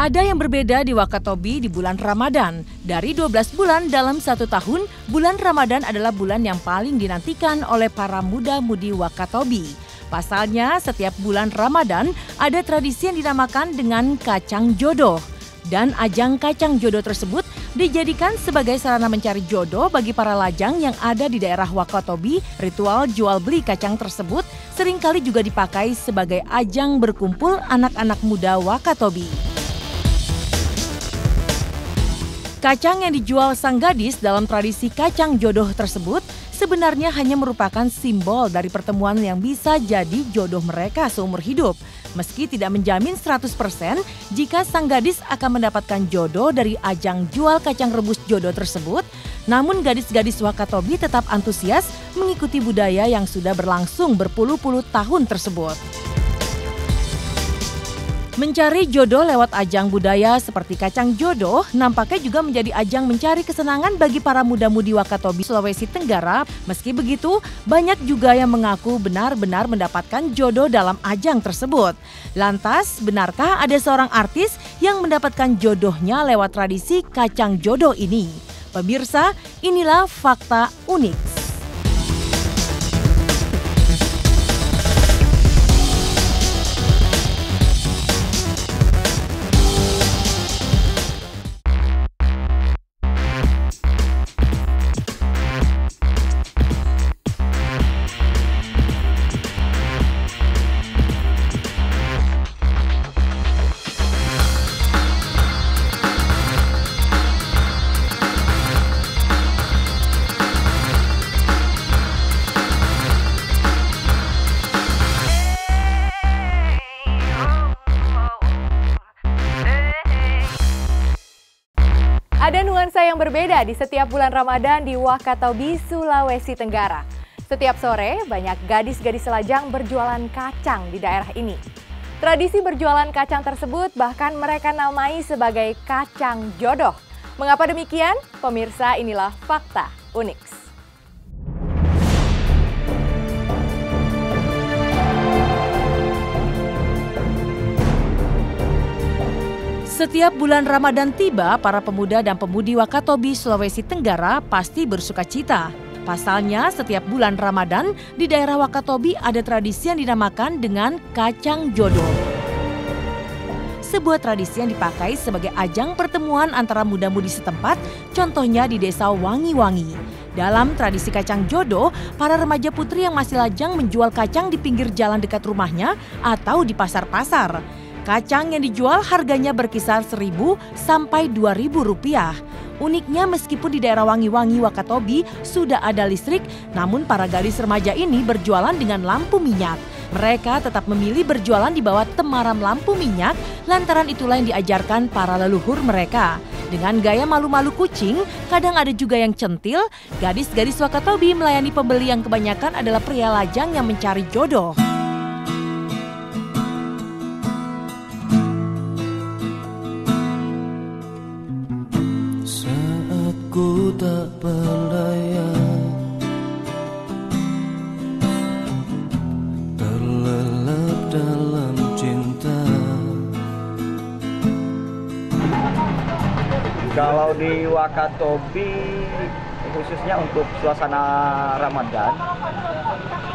Ada yang berbeda di Wakatobi di bulan Ramadan. Dari 12 bulan dalam satu tahun, bulan Ramadan adalah bulan yang paling dinantikan oleh para muda-mudi Wakatobi. Pasalnya, setiap bulan Ramadan ada tradisi yang dinamakan dengan kacang jodoh. Dan ajang kacang jodoh tersebut dijadikan sebagai sarana mencari jodoh bagi para lajang yang ada di daerah Wakatobi. Ritual jual beli kacang tersebut seringkali juga dipakai sebagai ajang berkumpul anak-anak muda Wakatobi. Kacang yang dijual sang gadis dalam tradisi kacang jodoh tersebut sebenarnya hanya merupakan simbol dari pertemuan yang bisa jadi jodoh mereka seumur hidup. Meski tidak menjamin 100% jika sang gadis akan mendapatkan jodoh dari ajang jual kacang rebus jodoh tersebut, namun gadis-gadis Wakatobi tetap antusias mengikuti budaya yang sudah berlangsung berpuluh-puluh tahun tersebut. Mencari jodoh lewat ajang budaya seperti kacang jodoh nampaknya juga menjadi ajang mencari kesenangan bagi para muda-mudi Wakatobi, Sulawesi Tenggara. Meski begitu, banyak juga yang mengaku benar-benar mendapatkan jodoh dalam ajang tersebut. Lantas, benarkah ada seorang artis yang mendapatkan jodohnya lewat tradisi kacang jodoh ini? Pemirsa, inilah fakta unik. Ada nuansa yang berbeda di setiap bulan Ramadan di Wakatobi, Sulawesi Tenggara. Setiap sore, banyak gadis-gadis lajang berjualan kacang di daerah ini. Tradisi berjualan kacang tersebut bahkan mereka namai sebagai kacang jodoh. Mengapa demikian? Pemirsa, inilah fakta unik. Setiap bulan Ramadan tiba, para pemuda dan pemudi Wakatobi, Sulawesi Tenggara pasti bersuka cita. Pasalnya, setiap bulan Ramadan di daerah Wakatobi ada tradisi yang dinamakan dengan kacang jodoh. Sebuah tradisi yang dipakai sebagai ajang pertemuan antara muda-mudi setempat, contohnya di desa Wangi-Wangi. Dalam tradisi kacang jodoh, para remaja putri yang masih lajang menjual kacang di pinggir jalan dekat rumahnya atau di pasar-pasar. Kacang yang dijual harganya berkisar Rp1.000 sampai Rp2.000. Uniknya meskipun di daerah Wangi-Wangi Wakatobi sudah ada listrik, namun para gadis remaja ini berjualan dengan lampu minyak. Mereka tetap memilih berjualan di bawah temaram lampu minyak, lantaran itulah yang diajarkan para leluhur mereka. Dengan gaya malu-malu kucing, kadang ada juga yang centil, gadis-gadis Wakatobi melayani pembeli yang kebanyakan adalah pria lajang yang mencari jodoh. Ku tak berdaya, terlelap dalam cinta. Kalau di Wakatobi, khususnya untuk suasana Ramadan,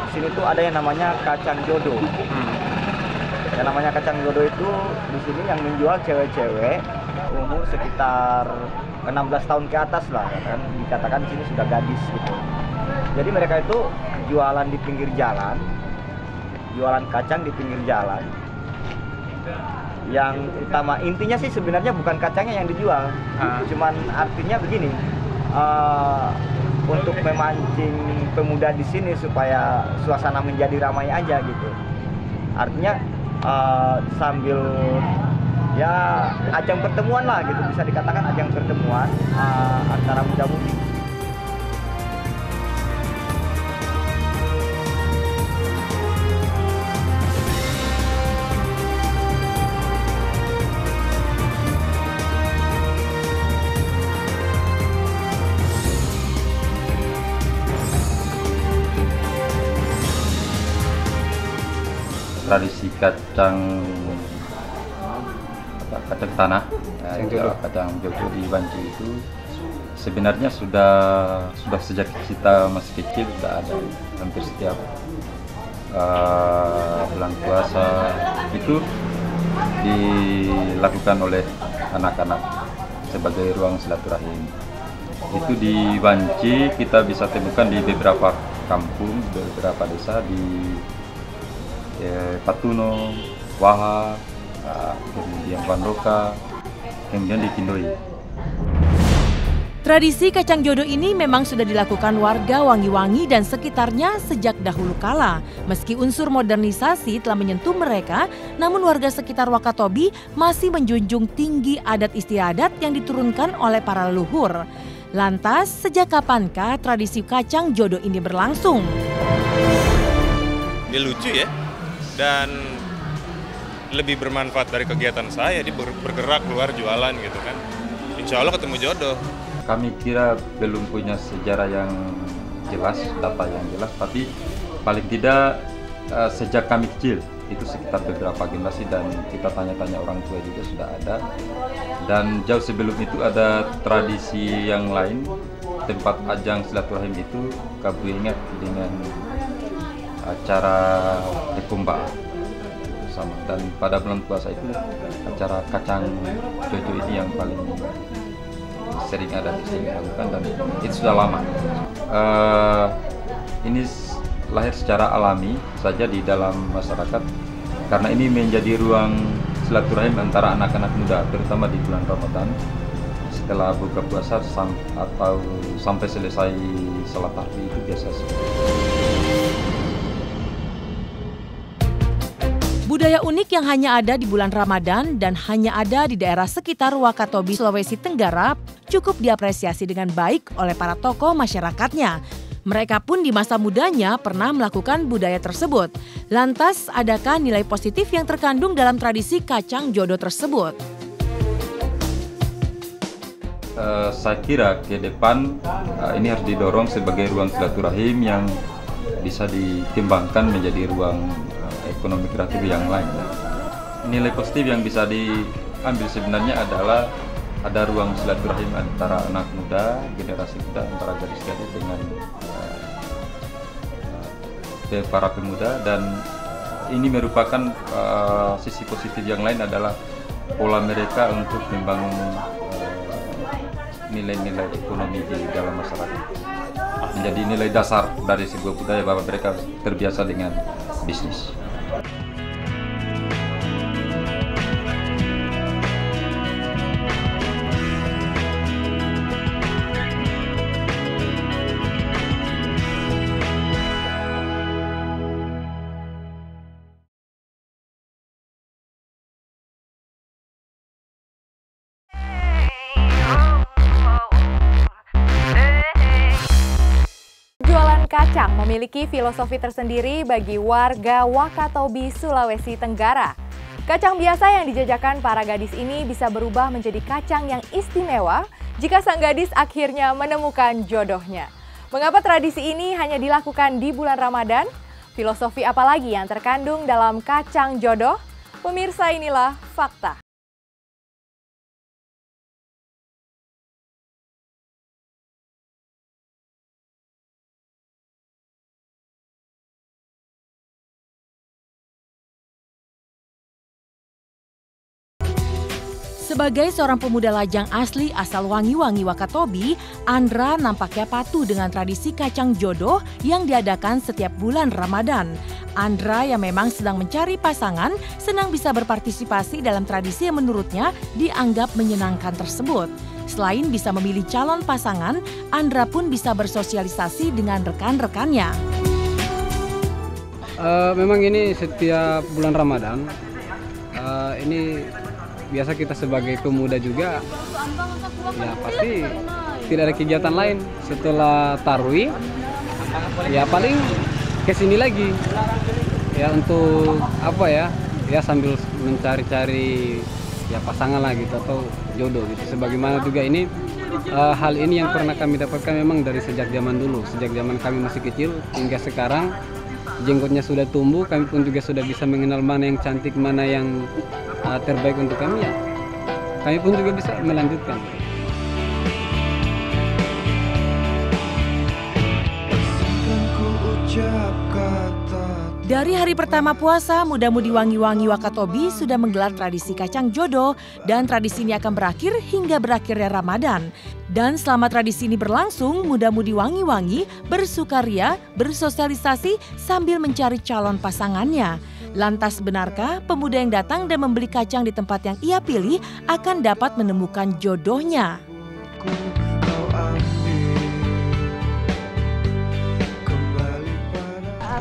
di sini tuh ada yang namanya kacang jodoh. Yang namanya kacang jodoh itu di sini yang menjual cewek-cewek umur sekitar 16 tahun ke atas lah, kan dikatakan di sini sudah gadis gitu. Jadi mereka itu jualan di pinggir jalan, jualan kacang di pinggir jalan. Yang utama intinya sih sebenarnya bukan kacangnya yang dijual, cuman artinya begini, untuk memancing pemuda di sini supaya suasana menjadi ramai aja gitu. Artinya sambil ya ajang pertemuan lah gitu, bisa dikatakan ajang pertemuan antara muda-mudi. Tradisi kacang kacang tanah, kacang jodoh di Banci itu sebenarnya sudah sejak kita masih kecil sudah ada, hampir setiap bulan puasa itu dilakukan oleh anak-anak sebagai ruang silaturahim. Itu di Banci kita bisa temukan di beberapa kampung, beberapa desa di Patuno, Waha, kemudian Wandoka, kemudian di Kindoi. Tradisi kacang jodoh ini memang sudah dilakukan warga Wangi-Wangi dan sekitarnya sejak dahulu kala. Meski unsur modernisasi telah menyentuh mereka, namun warga sekitar Wakatobi masih menjunjung tinggi adat istiadat yang diturunkan oleh para leluhur. Lantas, sejak kapankah tradisi kacang jodoh ini berlangsung? Dia lucu ya, dan lebih bermanfaat dari kegiatan saya. Dia bergerak keluar jualan gitu kan. Insya Allah ketemu jodoh. Kami kira belum punya sejarah yang jelas, data yang jelas, tapi paling tidak sejak kami kecil, itu sekitar beberapa generasi dan kita tanya-tanya orang tua juga sudah ada. Dan jauh sebelum itu ada tradisi yang lain, tempat ajang silaturahim itu kami ingat dengan acara Dekumba sama. Dan pada bulan puasa itu acara kacang jodoh ini yang paling sering ada dilakukan dan itu sudah lama. Ini lahir secara alami saja di dalam masyarakat karena ini menjadi ruang silaturahim antara anak-anak muda, terutama di bulan Ramadan setelah buka puasa atau sampai selesai salat tarawih itu biasa. Budaya unik yang hanya ada di bulan Ramadan dan hanya ada di daerah sekitar Wakatobi, Sulawesi Tenggara cukup diapresiasi dengan baik oleh para tokoh masyarakatnya. Mereka pun di masa mudanya pernah melakukan budaya tersebut. Lantas, adakah nilai positif yang terkandung dalam tradisi kacang jodoh tersebut? Saya kira ke depan ini harus didorong sebagai ruang silaturahim yang bisa dikembangkan menjadi ruang ekonomi kreatif yang lain. Nilai positif yang bisa diambil sebenarnya adalah ada ruang silaturahim antara anak muda, generasi muda, antara gadis-gadis dengan para pemuda, dan ini merupakan sisi positif yang lain adalah pola mereka untuk membangun nilai-nilai ekonomi di dalam masyarakat. Menjadi nilai dasar dari sebuah budaya bahwa mereka terbiasa dengan bisnis. Kacang memiliki filosofi tersendiri bagi warga Wakatobi, Sulawesi Tenggara. Kacang biasa yang dijajakan para gadis ini bisa berubah menjadi kacang yang istimewa jika sang gadis akhirnya menemukan jodohnya. Mengapa tradisi ini hanya dilakukan di bulan Ramadan? Filosofi apa lagi yang terkandung dalam kacang jodoh? Pemirsa, inilah fakta. Sebagai seorang pemuda lajang asli asal Wangi-Wangi Wakatobi, Andra nampaknya patuh dengan tradisi kacang jodoh yang diadakan setiap bulan Ramadan. Andra yang memang sedang mencari pasangan, senang bisa berpartisipasi dalam tradisi yang menurutnya dianggap menyenangkan tersebut. Selain bisa memilih calon pasangan, Andra pun bisa bersosialisasi dengan rekan-rekannya. Memang ini setiap bulan Ramadan, ini biasa kita sebagai pemuda juga, ya pasti tidak ada kegiatan lain setelah tarawih, ya paling kesini lagi, ya untuk apa ya sambil mencari-cari ya pasangan lah gitu atau jodoh gitu. Sebagaimana juga ini hal ini yang pernah kami dapatkan memang dari sejak zaman dulu, sejak zaman kami masih kecil hingga sekarang. Jenggotnya sudah tumbuh, kami pun juga sudah bisa mengenal mana yang cantik, mana yang terbaik untuk kami ya. kami pun juga bisa melanjutkan. Dari hari pertama puasa, muda-mudi Wangi-Wangi Wakatobi sudah menggelar tradisi kacang jodoh dan tradisi ini akan berakhir hingga berakhirnya Ramadan. Dan selama tradisi ini berlangsung, muda-mudi Wangi-Wangi bersukaria, bersosialisasi sambil mencari calon pasangannya. Lantas benarkah pemuda yang datang dan membeli kacang di tempat yang ia pilih akan dapat menemukan jodohnya?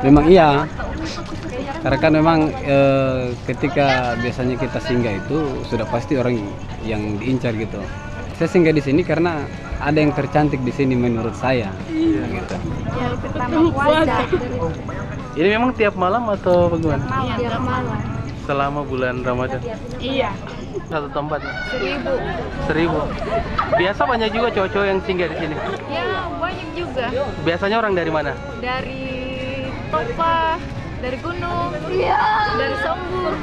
Memang iya, karena kan memang ketika biasanya kita singgah itu sudah pasti orang yang diincar gitu. Saya singgah di sini karena ada yang tercantik di sini menurut saya. Gitu. Yang pertama puasa. Ini memang tiap malam atau bagaimana? Tiap malam. Selama bulan Ramadan? Iya. Satu tempat? 1.000. 1.000. Biasa banyak juga cowok-cowok yang singgah di sini? Ya banyak juga. Biasanya orang dari mana? Dari Topa, dari gunung, dari Sombur.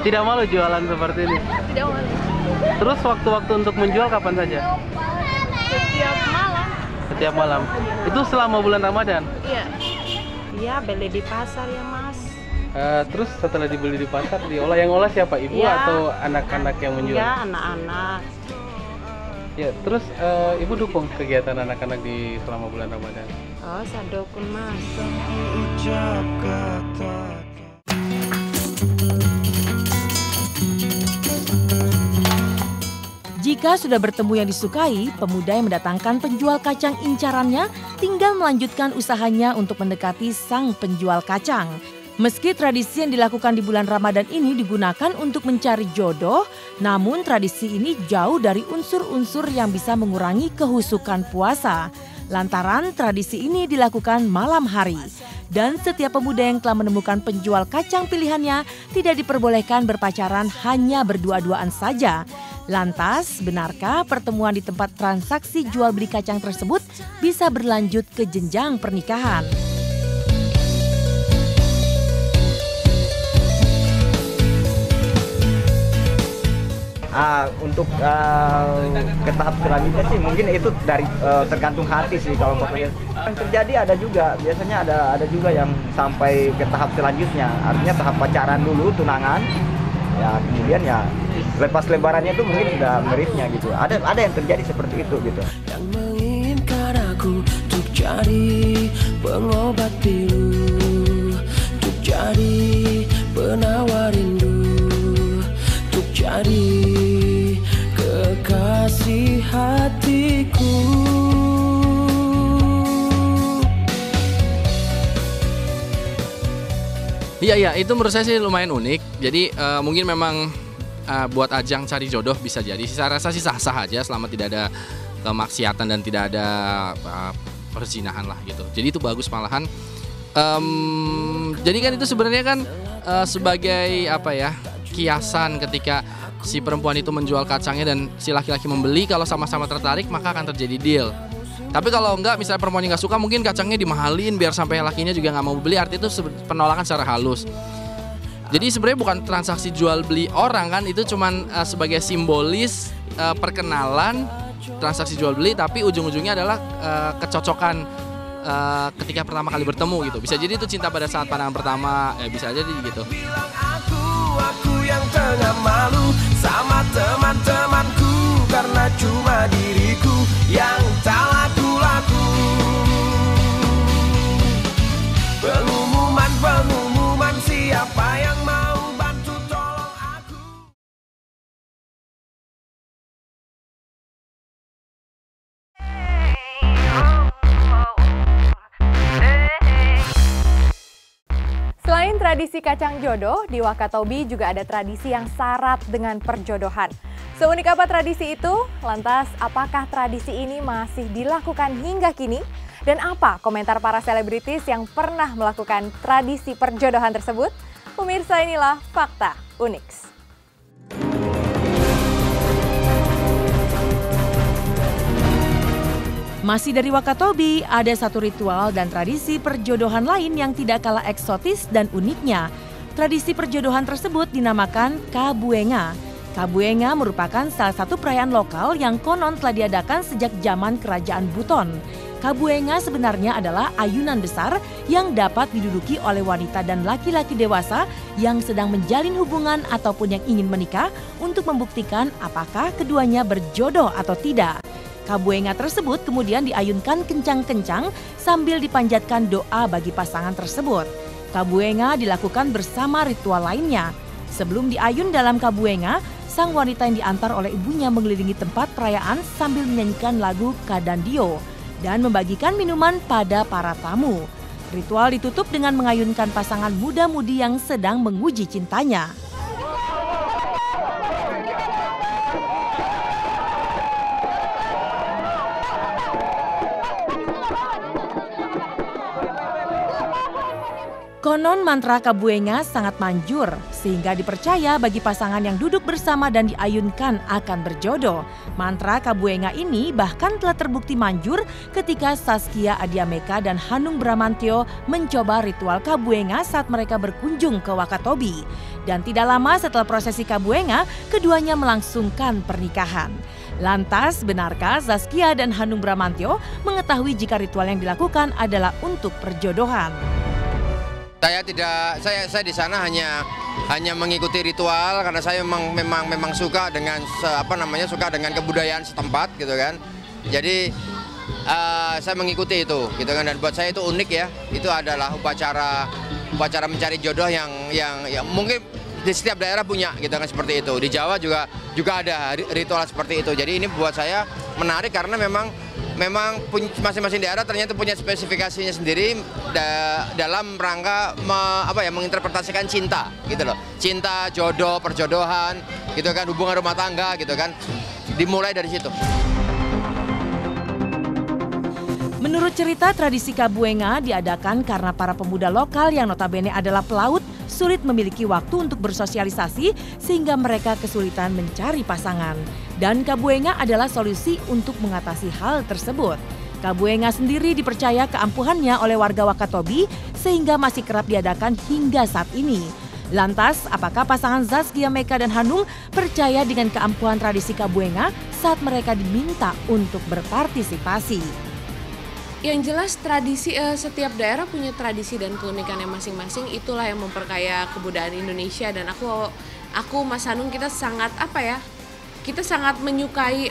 Tidak malu jualan seperti ini? Tidak malu. Terus waktu-waktu untuk menjual kapan saja? Setiap malam. Setiap malam. Itu selama bulan Ramadan? Iya. Iya, beli di pasar ya Mas. Terus setelah dibeli di pasar, diolah, yang olah siapa? Ibu Ya. atau anak-anak yang menjual? Iya, anak-anak. Ya, terus ibu dukung kegiatan anak-anak di selama bulan Ramadan? Oh, saya dukung Mas. Jika sudah bertemu yang disukai, pemuda yang mendatangkan penjual kacang incarannya tinggal melanjutkan usahanya untuk mendekati sang penjual kacang. Meski tradisi yang dilakukan di bulan Ramadan ini digunakan untuk mencari jodoh, namun tradisi ini jauh dari unsur-unsur yang bisa mengurangi kehusukan puasa. Lantaran tradisi ini dilakukan malam hari. Dan setiap pemuda yang telah menemukan penjual kacang pilihannya tidak diperbolehkan berpacaran, hanya berdua-duaan saja. Lantas, benarkah pertemuan di tempat transaksi jual beli kacang tersebut bisa berlanjut ke jenjang pernikahan? Untuk ke tahap selanjutnya sih mungkin itu dari tergantung hati sih kalau menurut. Yang terjadi ada juga, biasanya ada juga yang sampai ke tahap selanjutnya, artinya tahap pacaran dulu, tunangan, ya kemudian ya lepas lebarannya itu mungkin sudah meritnya gitu. Ada yang terjadi seperti itu gitu. Yang menginginkan aku untuk jadi pengobat pilu, untuk jadi penawar rindu, untuk jadi kekasih hatiku. Iya, itu menurut saya sih lumayan unik. Jadi mungkin memang buat ajang cari jodoh bisa jadi. Saya rasa sih sah-sah aja selama tidak ada kemaksiatan dan tidak ada perzinahan lah gitu. Jadi itu bagus malahan. Jadi kan itu sebenarnya kan sebagai kiasan ketika si perempuan itu menjual kacangnya dan si laki-laki membeli. Kalau sama-sama tertarik maka akan terjadi deal. Tapi kalau enggak, misalnya perempuannya nggak suka, mungkin kacangnya dimahalin biar sampai lakinya juga nggak mau beli. Artinya itu penolakan secara halus. Jadi sebenarnya bukan transaksi jual beli orang kan, itu cuman sebagai simbolis perkenalan, transaksi jual beli. Tapi ujung-ujungnya adalah kecocokan ketika pertama kali bertemu gitu. Bisa jadi itu cinta pada saat pandangan pertama, bisa aja gitu. Aku yang tengah malu sama teman-temanku, karena cuma diriku yang tak laku-laku. Pengumuman siapa yang mau bantu tolong aku. Selain tradisi kacang jodoh, di Wakatobi juga ada tradisi yang syarat dengan perjodohan. Seunik apa tradisi itu? Lantas, apakah tradisi ini masih dilakukan hingga kini? Dan apa komentar para selebritis yang pernah melakukan tradisi perjodohan tersebut? Pemirsa, inilah Fakta Unix. Masih dari Wakatobi, ada satu ritual dan tradisi perjodohan lain yang tidak kalah eksotis dan uniknya. Tradisi perjodohan tersebut dinamakan Kabuenga. Kabuenga merupakan salah satu perayaan lokal yang konon telah diadakan sejak zaman Kerajaan Buton. Kabuenga sebenarnya adalah ayunan besar yang dapat diduduki oleh wanita dan laki-laki dewasa yang sedang menjalin hubungan ataupun yang ingin menikah untuk membuktikan apakah keduanya berjodoh atau tidak. Kabuenga tersebut kemudian diayunkan kencang-kencang sambil dipanjatkan doa bagi pasangan tersebut. Kabuenga dilakukan bersama ritual lainnya. Sebelum diayun dalam kabuenga, sang wanita yang diantar oleh ibunya mengelilingi tempat perayaan sambil menyanyikan lagu Kadandio dan membagikan minuman pada para tamu. Ritual ditutup dengan mengayunkan pasangan muda-mudi yang sedang menguji cintanya. Konon mantra Kabuenga sangat manjur, sehingga dipercaya bagi pasangan yang duduk bersama dan diayunkan akan berjodoh. Mantra Kabuenga ini bahkan telah terbukti manjur ketika Saskia Adiameka dan Hanung Bramantyo mencoba ritual Kabuenga saat mereka berkunjung ke Wakatobi. Dan tidak lama setelah prosesi Kabuenga, keduanya melangsungkan pernikahan. Lantas, benarkah Saskia dan Hanung Bramantyo mengetahui jika ritual yang dilakukan adalah untuk perjodohan? Saya di sana hanya mengikuti ritual karena saya memang suka dengan suka dengan kebudayaan setempat gitu kan. Jadi saya mengikuti itu gitu kan, dan buat saya itu unik ya. Itu adalah upacara mencari jodoh yang mungkin di setiap daerah punya gitu kan, seperti itu. Di Jawa juga ada ritual seperti itu. Jadi ini buat saya menarik karena memang masing-masing daerah ternyata punya spesifikasinya sendiri dalam rangka menginterpretasikan cinta gitu loh. Cinta, jodoh, perjodohan gitu kan, hubungan rumah tangga gitu kan. Dimulai dari situ. Menurut cerita, tradisi Kabuenga diadakan karena para pemuda lokal yang notabene adalah pelaut sulit memiliki waktu untuk bersosialisasi sehingga mereka kesulitan mencari pasangan. Dan Kabuenga adalah solusi untuk mengatasi hal tersebut. Kabuenga sendiri dipercaya keampuhannya oleh warga Wakatobi sehingga masih kerap diadakan hingga saat ini. Lantas, apakah pasangan Saskia Meka dan Hanung percaya dengan keampuhan tradisi Kabuenga saat mereka diminta untuk berpartisipasi? Yang jelas tradisi setiap daerah punya tradisi dan keunikannya masing-masing, itulah yang memperkaya kebudayaan Indonesia. Dan aku Mas Hanung, kita sangat menyukai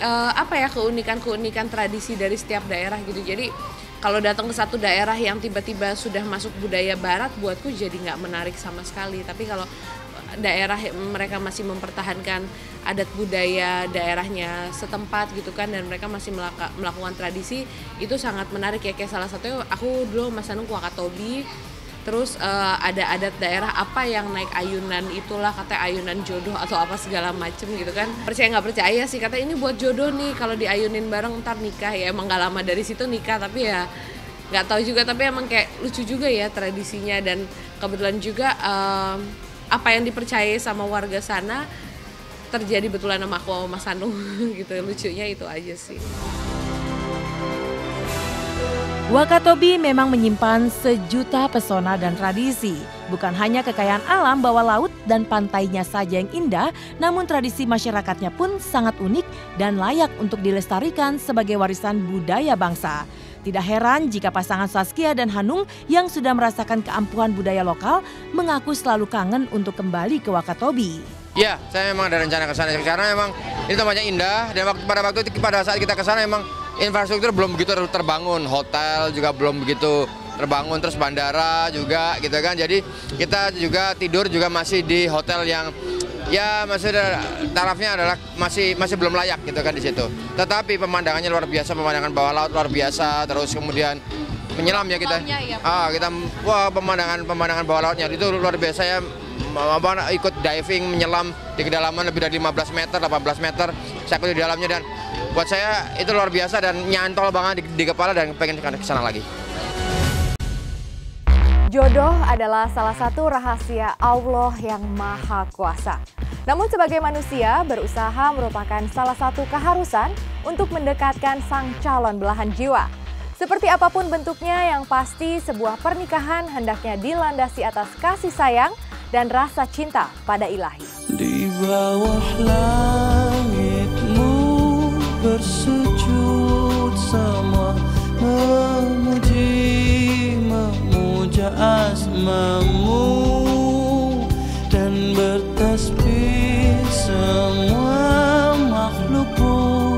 keunikan tradisi dari setiap daerah gitu. Jadi kalau datang ke satu daerah yang tiba-tiba sudah masuk budaya barat, buatku jadi nggak menarik sama sekali. Tapi kalau daerah mereka masih mempertahankan adat budaya daerahnya setempat gitu kan, dan mereka masih melakukan tradisi, itu sangat menarik ya. Kayak salah satunya aku dulu Mas Hanung ke Wakatobi, terus ada adat daerah apa yang naik ayunan, itulah katanya ayunan jodoh atau apa segala macem gitu kan. Percaya nggak percaya sih, kata ini buat jodoh nih, kalau diayunin bareng ntar nikah. Ya emang gak lama dari situ nikah, tapi ya nggak tahu juga, tapi emang kayak lucu juga ya tradisinya. Dan kebetulan juga apa yang dipercaya sama warga sana terjadi betulan sama aku sama Mas Hanung gitu. Lucunya itu aja sih. Wakatobi memang menyimpan sejuta pesona dan tradisi. Bukan hanya kekayaan alam bawah laut dan pantainya saja yang indah, namun tradisi masyarakatnya pun sangat unik dan layak untuk dilestarikan sebagai warisan budaya bangsa. Tidak heran jika pasangan Saskia dan Hanung yang sudah merasakan keampuhan budaya lokal mengaku selalu kangen untuk kembali ke Wakatobi. Iya, saya memang ada rencana ke sana karena memang ini tempatnya indah, dan pada saat kita ke sana memang infrastruktur belum begitu terbangun, hotel juga belum begitu terbangun, terus bandara juga gitu kan. Jadi kita juga tidur juga masih di hotel yang ya masih tarafnya adalah masih belum layak gitu kan di situ. Tetapi pemandangannya luar biasa, pemandangan bawah laut luar biasa, terus kemudian menyelam ya kita. Pemandangan bawah lautnya itu luar biasa ya. Ikut diving, menyelam di kedalaman lebih dari 15 meter, 18 meter, saya ikut di dalamnya, dan buat saya itu luar biasa dan nyantol banget di kepala dan pengen ke sana lagi. Jodoh adalah salah satu rahasia Allah yang Maha Kuasa. Namun sebagai manusia, berusaha merupakan salah satu keharusan untuk mendekatkan sang calon belahan jiwa. Seperti apapun bentuknya, yang pasti sebuah pernikahan hendaknya dilandasi atas kasih sayang dan rasa cinta pada Ilahi. di bawah langitmu bersujud semua memuja asmamu dan bertasbih semua makhlukmu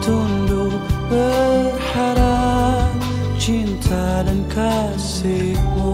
tunduk berharap cinta dan kasihmu.